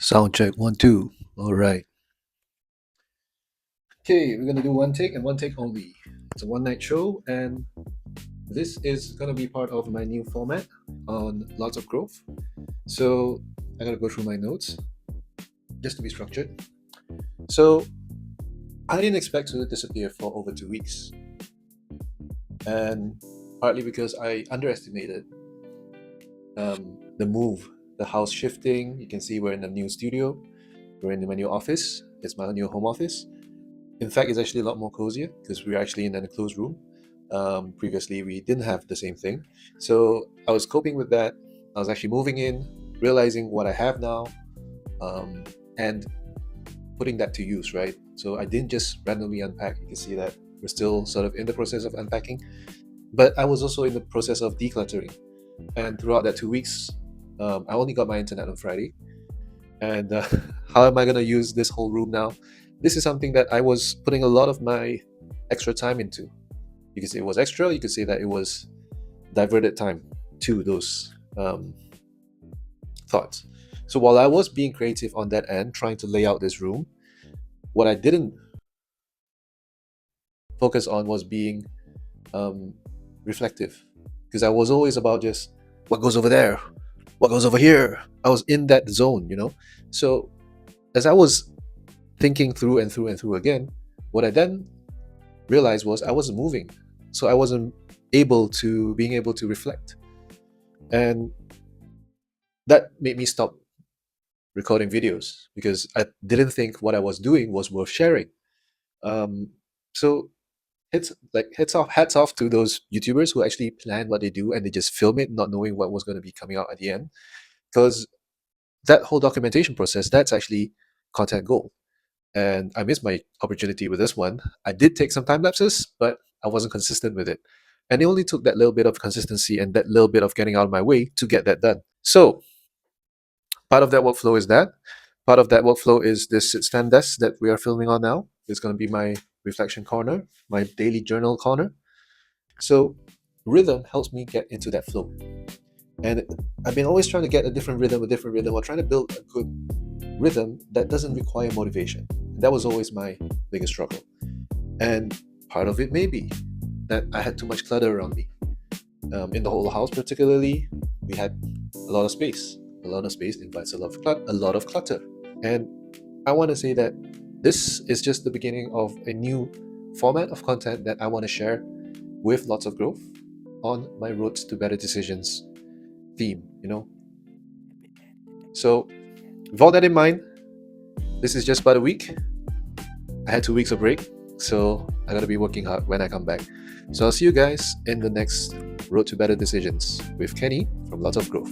Sound check 1 2. All right. Okay, we're gonna do one take and one take only. It's a one night show, and this is gonna be part of my new format on Lots of Growth. So I gotta go through my notes just to be structured. So I didn't expect to disappear for over 2 weeks, and partly because I underestimated the move, the house shifting. You can see we're in a new studio, we're in my new office. It's my new home office. In fact, it's actually a lot more cozier because we're actually in an enclosed room. Previously, we didn't have the same thing. So I was coping with that. I was actually moving in, realizing what I have now, and putting that to use, right? So I didn't just randomly unpack. You can see that we're still sort of in the process of unpacking. But I was also in the process of decluttering. And throughout that 2 weeks, I only got my internet on Friday. And how am I going to use this whole room now? This is something that I was putting a lot of my extra time into. You could say it was extra, you could say that it was diverted time to those thoughts. So while I was being creative on that end, trying to lay out this room, what I didn't focus on was being reflective, because I was always about just what goes over there, what goes over here. I was in that zone. So as I was thinking through and through and through again, what I then realized was I wasn't moving. So I wasn't being able to reflect. And that made me stop recording videos because I didn't think what I was doing was worth sharing. So hats off to those YouTubers who actually plan what they do and they just film it, not knowing what was going to be coming out at the end. Because that whole documentation process, that's actually content gold. And I missed my opportunity with this one. I did take some time lapses, but I wasn't consistent with it. And it only took that little bit of consistency and that little bit of getting out of my way to get that done. So part of that workflow is that. Part of that workflow is this sit stand desk that we are filming on now. It's going to be my reflection corner, my daily journal corner. So rhythm helps me get into that flow. And I've been always trying to get a different rhythm, or trying to build a good rhythm that doesn't require motivation. That was always my biggest struggle. And part of it may be that I had too much clutter around me. In the whole house, particularly, we had a lot of space. A lot of space invites a lot of clutter. And I want to say that this is just the beginning of a new format of content that I want to share with lots of growth on my roads to better decisions theme. So with all that in mind, this is just about a week. I had 2 weeks of break, so I gotta be working hard when I come back. So I'll see you guys in the next Road to Better Decisions with Kenny from Lots of Growth.